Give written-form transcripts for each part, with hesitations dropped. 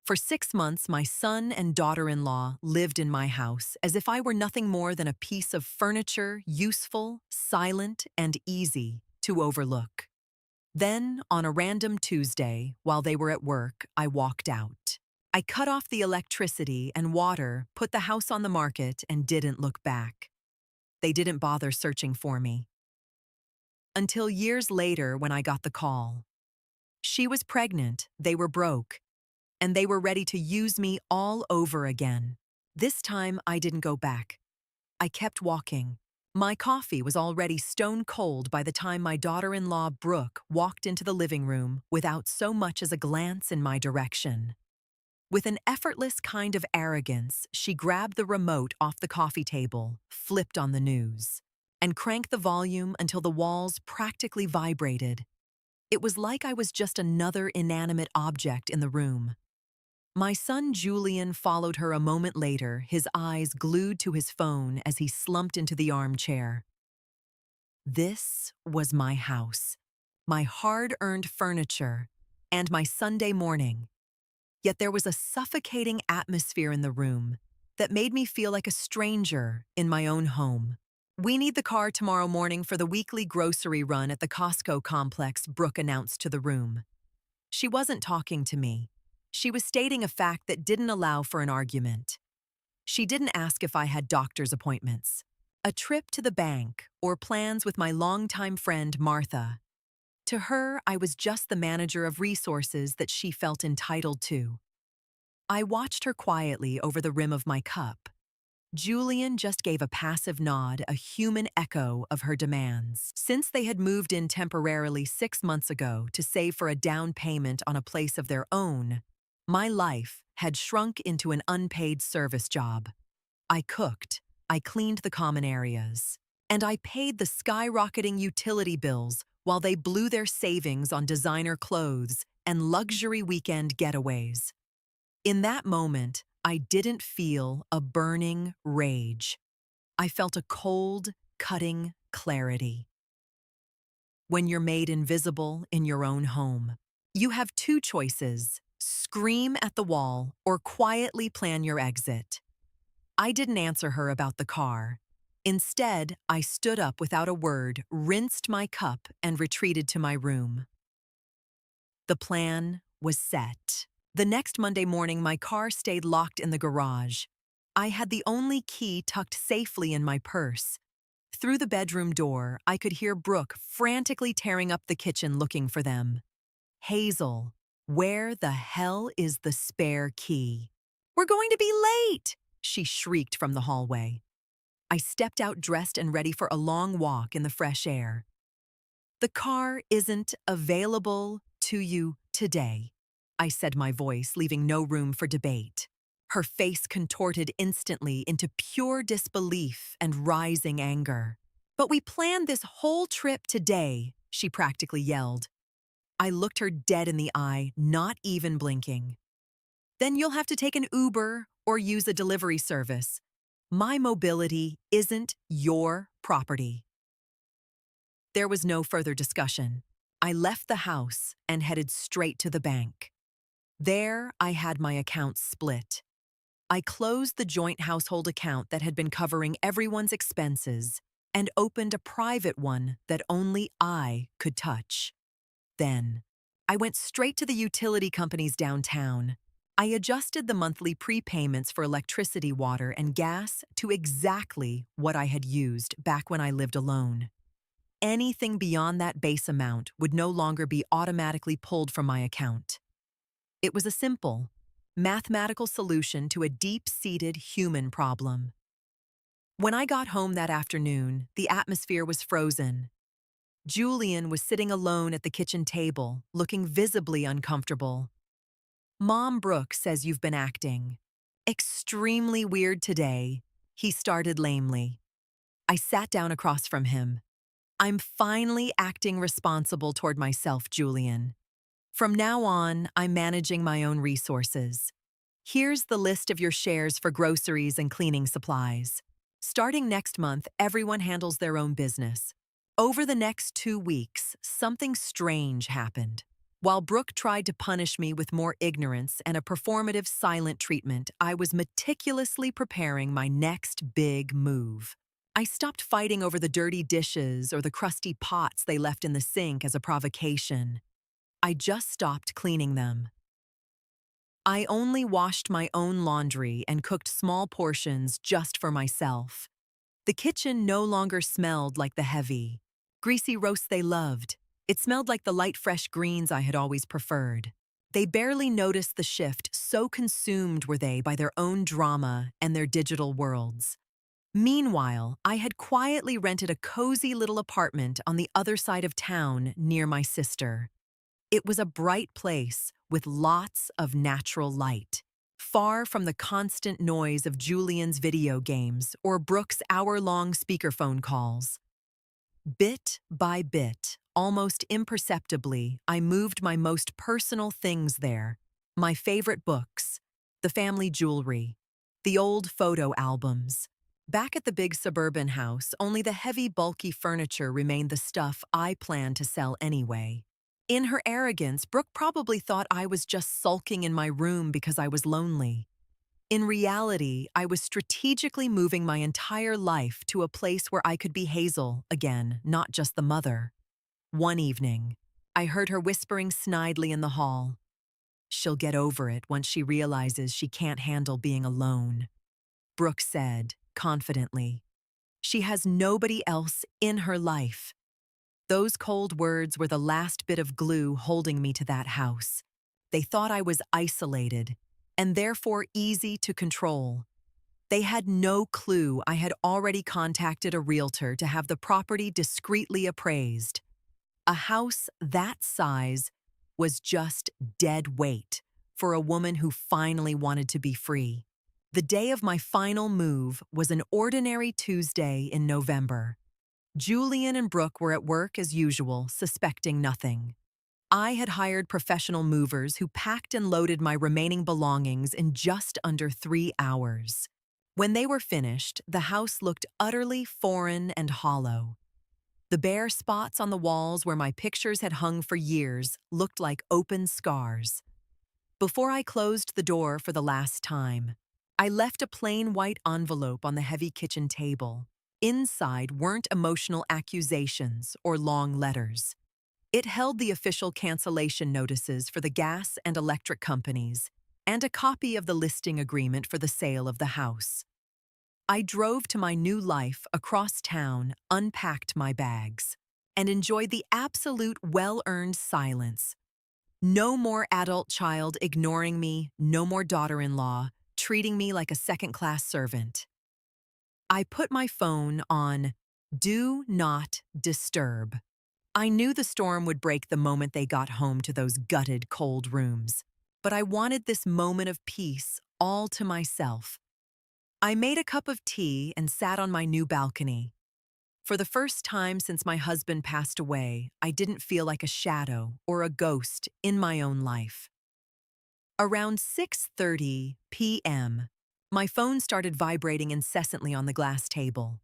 For 6 months, my son and daughter-in-law lived in my house as if I were nothing more than a piece of furniture, useful, silent, and easy to overlook. Then, on a random Tuesday, while they were at work, I walked out. I cut off the electricity and water, put the house on the market, and didn't look back. They didn't bother searching for me. Until years later when I got the call. She was pregnant, they were broke, and they were ready to use me all over again. This time, I didn't go back. I kept walking. My coffee was already stone cold by the time my daughter-in-law, Brooke, walked into the living room without so much as a glance in my direction. With an effortless kind of arrogance, she grabbed the remote off the coffee table, flipped on the news, and cranked the volume until the walls practically vibrated. It was like I was just another inanimate object in the room. My son Julian followed her a moment later, his eyes glued to his phone as he slumped into the armchair. This was my house, my hard-earned furniture, and my Sunday morning. Yet there was a suffocating atmosphere in the room that made me feel like a stranger in my own home. "We need the car tomorrow morning for the weekly grocery run at the Costco complex," Brooke announced to the room. She wasn't talking to me. She was stating a fact that didn't allow for an argument. She didn't ask if I had doctor's appointments, a trip to the bank, or plans with my longtime friend Martha. To her, I was just the manager of resources that she felt entitled to. I watched her quietly over the rim of my cup. Julian just gave a passive nod, a human echo of her demands. Since they had moved in temporarily 6 months ago to save for a down payment on a place of their own, my life had shrunk into an unpaid service job. I cooked, I cleaned the common areas, and I paid the skyrocketing utility bills while they blew their savings on designer clothes and luxury weekend getaways. In that moment, I didn't feel a burning rage. I felt a cold, cutting clarity. When you're made invisible in your own home, you have two choices: scream at the wall or quietly plan your exit. I didn't answer her about the car. Instead, I stood up without a word, rinsed my cup, and retreated to my room. The plan was set. The next Monday morning, my car stayed locked in the garage. I had the only key tucked safely in my purse. Through the bedroom door, I could hear Brooke frantically tearing up the kitchen looking for them. "Hazel, where the hell is the spare key?" "We're going to be late!" she shrieked from the hallway. I stepped out dressed and ready for a long walk in the fresh air. "The car isn't available to you today," I said, my voice leaving no room for debate. Her face contorted instantly into pure disbelief and rising anger. "But we planned this whole trip today," she practically yelled. I looked her dead in the eye, not even blinking. "Then you'll have to take an Uber or use a delivery service. My mobility isn't your property." There was no further discussion. I left the house and headed straight to the bank. There, I had my accounts split. I closed the joint household account that had been covering everyone's expenses and opened a private one that only I could touch. Then, I went straight to the utility companies downtown. I adjusted the monthly prepayments for electricity, water, and gas to exactly what I had used back when I lived alone. Anything beyond that base amount would no longer be automatically pulled from my account. It was a simple, mathematical solution to a deep-seated human problem. When I got home that afternoon, the atmosphere was frozen. Julian was sitting alone at the kitchen table, looking visibly uncomfortable. "Mom, Brooke says you've been acting extremely weird today," he started lamely. I sat down across from him. "I'm finally acting responsible toward myself, Julian. From now on, I'm managing my own resources. Here's the list of your shares for groceries and cleaning supplies. Starting next month, everyone handles their own business." Over the next 2 weeks, something strange happened. While Brooke tried to punish me with more ignorance and a performative silent treatment, I was meticulously preparing my next big move. I stopped fighting over the dirty dishes or the crusty pots they left in the sink as a provocation. I just stopped cleaning them. I only washed my own laundry and cooked small portions just for myself. The kitchen no longer smelled like the heavy, greasy roast they loved. It smelled like the light, fresh greens I had always preferred. They barely noticed the shift, so consumed were they by their own drama and their digital worlds. Meanwhile, I had quietly rented a cozy little apartment on the other side of town near my sister. It was a bright place with lots of natural light, far from the constant noise of Julian's video games or Brooke's hour-long speakerphone calls. Bit by bit, almost imperceptibly, I moved my most personal things there. My favorite books, the family jewelry, the old photo albums. Back at the big suburban house, only the heavy, bulky furniture remained the stuff I planned to sell anyway. In her arrogance, Brooke probably thought I was just sulking in my room because I was lonely. In reality, I was strategically moving my entire life to a place where I could be Hazel again, not just the mother. One evening, I heard her whispering snidely in the hall. She'll get over it once she realizes she can't handle being alone, Brooke said, confidently. She has nobody else in her life. Those cold words were the last bit of glue holding me to that house. They thought I was isolated, and therefore easy to control. They had no clue I had already contacted a realtor to have the property discreetly appraised. A house that size was just dead weight for a woman who finally wanted to be free. The day of my final move was an ordinary Tuesday in November. Julian and Brooke were at work as usual, suspecting nothing. I had hired professional movers who packed and loaded my remaining belongings in just under 3 hours. When they were finished, the house looked utterly foreign and hollow. The bare spots on the walls where my pictures had hung for years looked like open scars. Before I closed the door for the last time, I left a plain white envelope on the heavy kitchen table. Inside weren't emotional accusations or long letters. It held the official cancellation notices for the gas and electric companies and a copy of the listing agreement for the sale of the house. I drove to my new life across town, unpacked my bags, and enjoyed the absolute well-earned silence. No more adult child ignoring me, no more daughter-in-law treating me like a second-class servant. I put my phone on Do Not Disturb. I knew the storm would break the moment they got home to those gutted, cold rooms, but I wanted this moment of peace all to myself. I made a cup of tea and sat on my new balcony. For the first time since my husband passed away, I didn't feel like a shadow or a ghost in my own life. Around 6:30 p.m., my phone started vibrating incessantly on the glass table.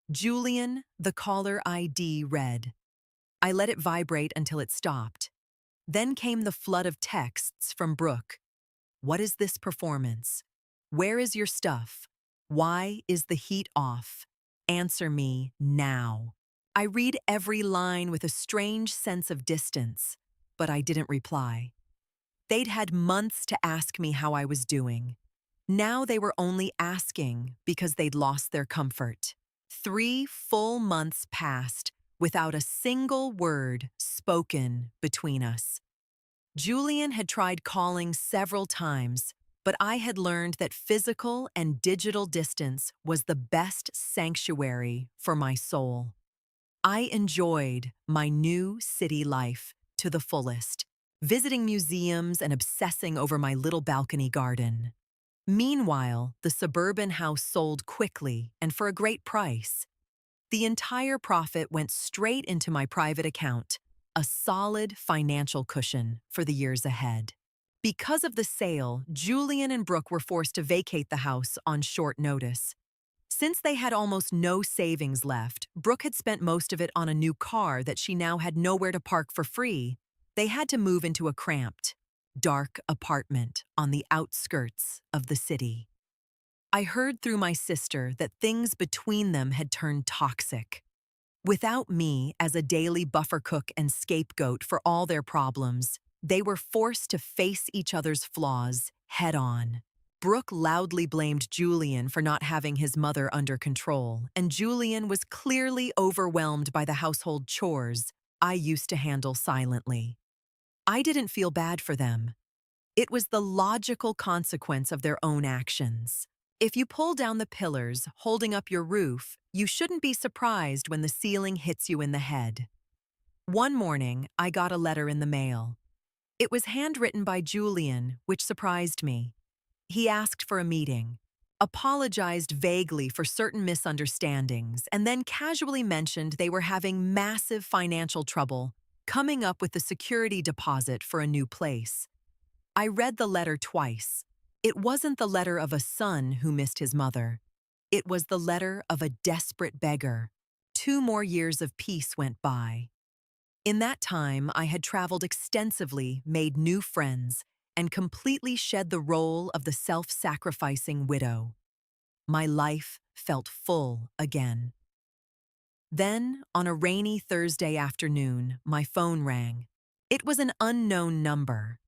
Julian, the caller ID read. I let it vibrate until it stopped. Then came the flood of texts from Brooke. What is this performance? Where is your stuff? Why is the heat off? Answer me now. I read every line with a strange sense of distance, but I didn't reply. They'd had months to ask me how I was doing. Now they were only asking because they'd lost their comfort. 3 full months passed without a single word spoken between us. Julian had tried calling several times, but I had learned that physical and digital distance was the best sanctuary for my soul. I enjoyed my new city life to the fullest, visiting museums and obsessing over my little balcony garden. Meanwhile, the suburban house sold quickly and for a great price. The entire profit went straight into my private account, a solid financial cushion for the years ahead. Because of the sale, Julian and Brooke were forced to vacate the house on short notice. Since they had almost no savings left, Brooke had spent most of it on a new car that she now had nowhere to park for free. They had to move into a cramped, dark apartment on the outskirts of the city. I heard through my sister that things between them had turned toxic. Without me as a daily buffer cook and scapegoat for all their problems, they were forced to face each other's flaws head on. Brooke loudly blamed Julian for not having his mother under control, and Julian was clearly overwhelmed by the household chores I used to handle silently. I didn't feel bad for them. It was the logical consequence of their own actions. If you pull down the pillars holding up your roof, you shouldn't be surprised when the ceiling hits you in the head. One morning, I got a letter in the mail. It was handwritten by Julian, which surprised me. He asked for a meeting, apologized vaguely for certain misunderstandings, and then casually mentioned they were having massive financial trouble coming up with the security deposit for a new place. I read the letter twice. It wasn't the letter of a son who missed his mother. It was the letter of a desperate beggar. 2 more years of peace went by. In that time, I had traveled extensively, made new friends, and completely shed the role of the self-sacrificing widow. My life felt full again. Then, on a rainy Thursday afternoon, my phone rang. It was an unknown number.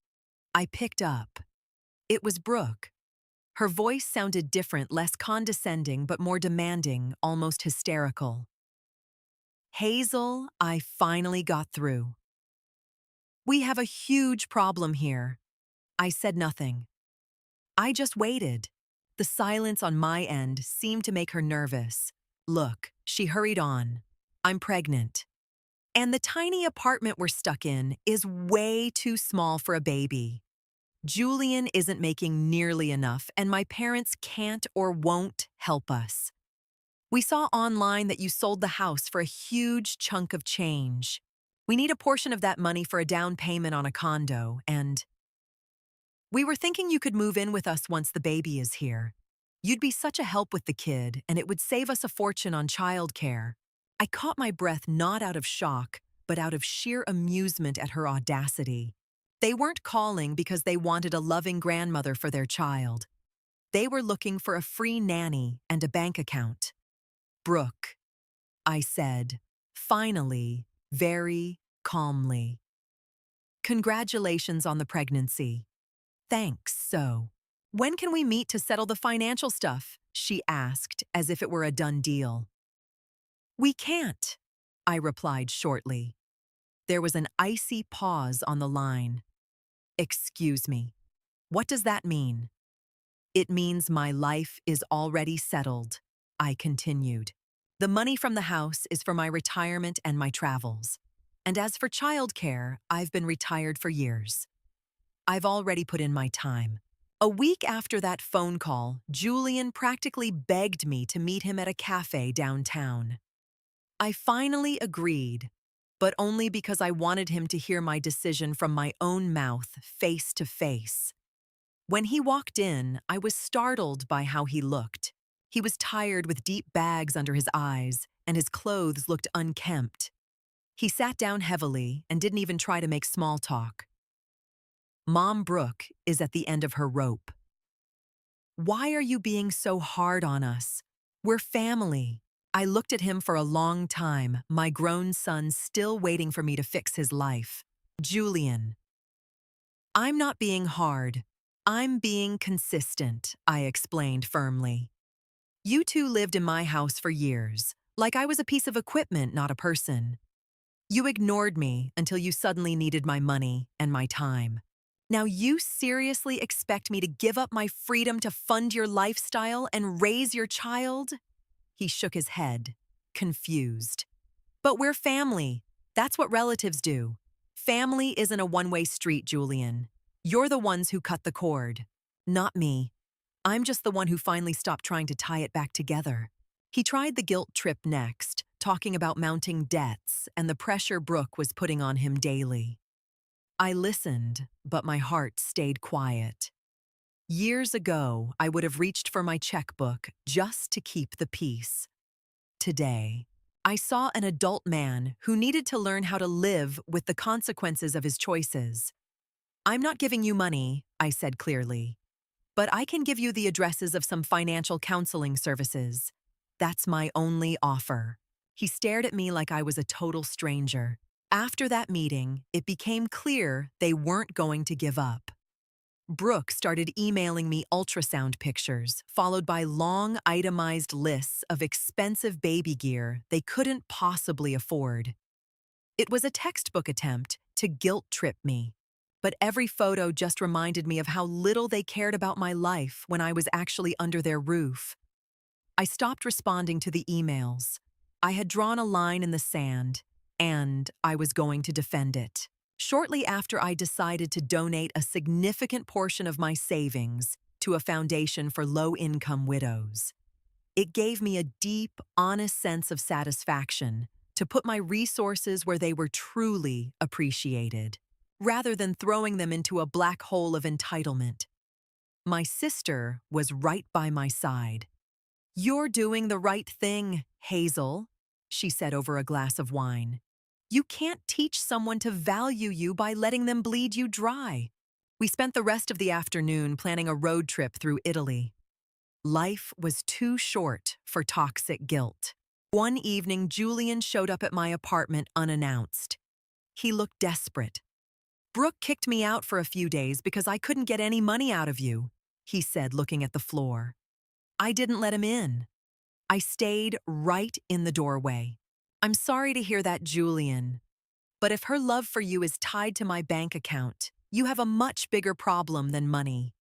I picked up. It was Brooke. Her voice sounded different, less condescending, but more demanding, almost hysterical. Hazel, I finally got through. We have a huge problem here. I said nothing. I just waited. The silence on my end seemed to make her nervous. Look, she hurried on. I'm pregnant. And the tiny apartment we're stuck in is way too small for a baby. Julian isn't making nearly enough, and my parents can't or won't help us. We saw online that you sold the house for a huge chunk of change. We need a portion of that money for a down payment on a condo, and we were thinking you could move in with us once the baby is here. You'd be such a help with the kid, and it would save us a fortune on childcare. I caught my breath not out of shock, but out of sheer amusement at her audacity. They weren't calling because they wanted a loving grandmother for their child. They were looking for a free nanny and a bank account. Brooke, I said, finally, very calmly. Congratulations on the pregnancy. Thanks, so. When can we meet to settle the financial stuff? She asked, as if it were a done deal. We can't, I replied shortly. There was an icy pause on the line. Excuse me. What does that mean? It means my life is already settled, I continued. The money from the house is for my retirement and my travels. And as for childcare, I've been retired for years. I've already put in my time. A week after that phone call, Julian practically begged me to meet him at a cafe downtown. I finally agreed, but only because I wanted him to hear my decision from my own mouth, face to face. When he walked in, I was startled by how he looked. He was tired with deep bags under his eyes, and his clothes looked unkempt. He sat down heavily and didn't even try to make small talk. Mom Brooke is at the end of her rope. Why are you being so hard on us? We're family. I looked at him for a long time, my grown son still waiting for me to fix his life. Julian. I'm not being hard. I'm being consistent, I explained firmly. You two lived in my house for years, like I was a piece of equipment, not a person. You ignored me until you suddenly needed my money and my time. Now you seriously expect me to give up my freedom to fund your lifestyle and raise your child? He shook his head, confused. But we're family. That's what relatives do. Family isn't a one-way street, Julian. You're the ones who cut the cord, not me. I'm just the one who finally stopped trying to tie it back together. He tried the guilt trip next, talking about mounting debts and the pressure Brooke was putting on him daily. I listened, but my heart stayed quiet. Years ago, I would have reached for my checkbook just to keep the peace. Today, I saw an adult man who needed to learn how to live with the consequences of his choices. I'm not giving you money, I said clearly, but I can give you the addresses of some financial counseling services. That's my only offer. He stared at me like I was a total stranger. After that meeting, it became clear they weren't going to give up. Brooke started emailing me ultrasound pictures, followed by long itemized lists of expensive baby gear they couldn't possibly afford. It was a textbook attempt to guilt trip me, but every photo just reminded me of how little they cared about my life when I was actually under their roof. I stopped responding to the emails. I had drawn a line in the sand, and I was going to defend it. Shortly after I decided to donate a significant portion of my savings to a foundation for low-income widows. It gave me a deep, honest sense of satisfaction to put my resources where they were truly appreciated, rather than throwing them into a black hole of entitlement. My sister was right by my side. "You're doing the right thing, Hazel," she said over a glass of wine. "You can't teach someone to value you by letting them bleed you dry." We spent the rest of the afternoon planning a road trip through Italy. Life was too short for toxic guilt. One evening, Julian showed up at my apartment unannounced. He looked desperate. "Brooke kicked me out for a few days because I couldn't get any money out of you," he said, looking at the floor. I didn't let him in. I stayed right in the doorway. "I'm sorry to hear that, Julian, but if her love for you is tied to my bank account, you have a much bigger problem than money."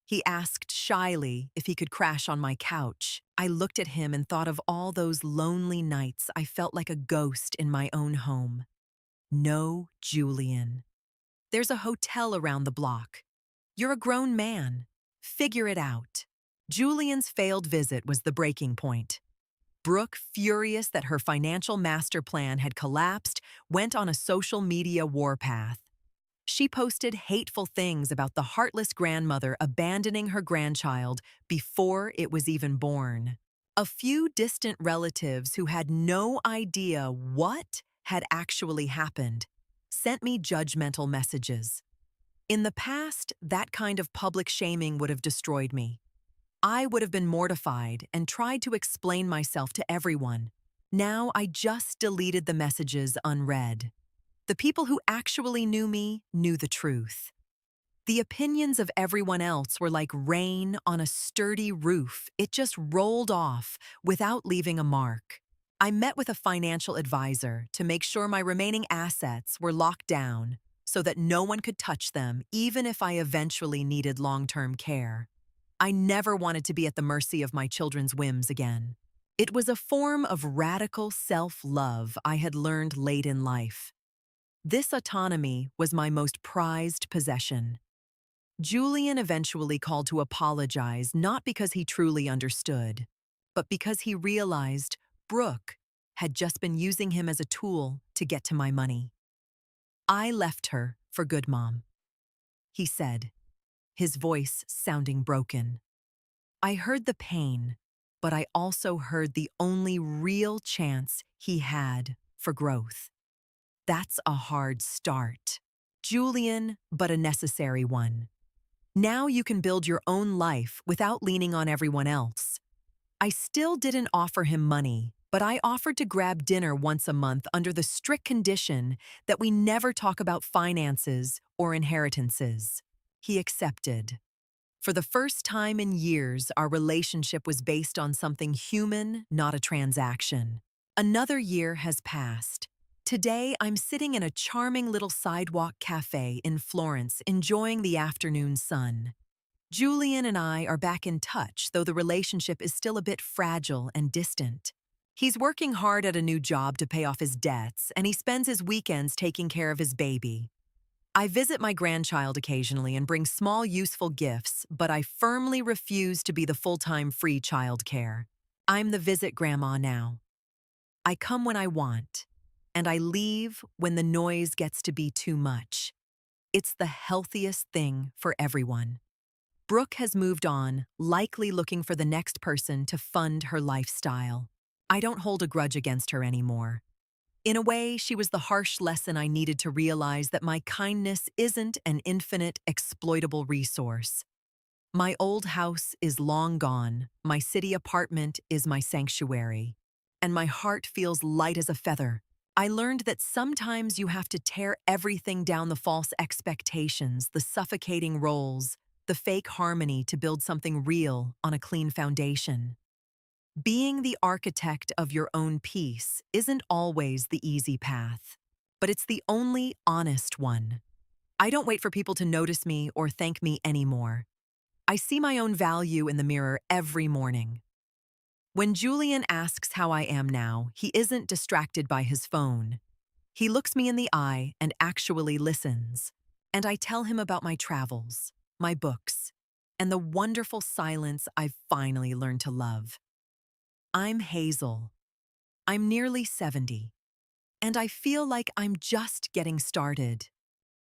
He asked shyly if he could crash on my couch. I looked at him and thought of all those lonely nights I felt like a ghost in my own home. "No, Julian. There's a hotel around the block. You're a grown man. Figure it out." Julian's failed visit was the breaking point. Brooke, furious that her financial master plan had collapsed, went on a social media warpath. She posted hateful things about the heartless grandmother abandoning her grandchild before it was even born. A few distant relatives who had no idea what had actually happened sent me judgmental messages. In the past, that kind of public shaming would have destroyed me. I would have been mortified and tried to explain myself to everyone. Now I just deleted the messages unread. The people who actually knew me knew the truth. The opinions of everyone else were like rain on a sturdy roof. It just rolled off without leaving a mark. I met with a financial advisor to make sure my remaining assets were locked down so that no one could touch them, even if I eventually needed long-term care. I never wanted to be at the mercy of my children's whims again. It was a form of radical self-love I had learned late in life. This autonomy was my most prized possession. Julian eventually called to apologize, not because he truly understood, but because he realized Brooke had just been using him as a tool to get to my money. "I left her for good, Mom," he said, his voice sounding broken. I heard the pain, but I also heard the only real chance he had for growth. That's a hard start. Julian, but a necessary one. Now you can build your own life without leaning on everyone else. I still didn't offer him money, but I offered to grab dinner once a month under the strict condition that we never talk about finances or inheritances. He accepted. For the first time in years, our relationship was based on something human, not a transaction. Another year has passed. Today, I'm sitting in a charming little sidewalk cafe in Florence, enjoying the afternoon sun. Julian and I are back in touch, though the relationship is still a bit fragile and distant. He's working hard at a new job to pay off his debts, and he spends his weekends taking care of his baby. I visit my grandchild occasionally and bring small, useful gifts, but I firmly refuse to be the full-time free childcare. I'm the visit grandma now. I come when I want, and I leave when the noise gets to be too much. It's the healthiest thing for everyone. Brooke has moved on, likely looking for the next person to fund her lifestyle. I don't hold a grudge against her anymore. In a way, she was the harsh lesson I needed to realize that my kindness isn't an infinite, exploitable resource. My old house is long gone, my city apartment is my sanctuary, and my heart feels light as a feather. I learned that sometimes you have to tear everything down, the false expectations, the suffocating roles, the fake harmony to build something real on a clean foundation. Being the architect of your own peace isn't always the easy path, but it's the only honest one. I don't wait for people to notice me or thank me anymore. I see my own value in the mirror every morning. When Julian asks how I am now, he isn't distracted by his phone. He looks me in the eye and actually listens. And I tell him about my travels, my books, and the wonderful silence I've finally learned to love. I'm Hazel. I'm nearly 70, and I feel like I'm just getting started.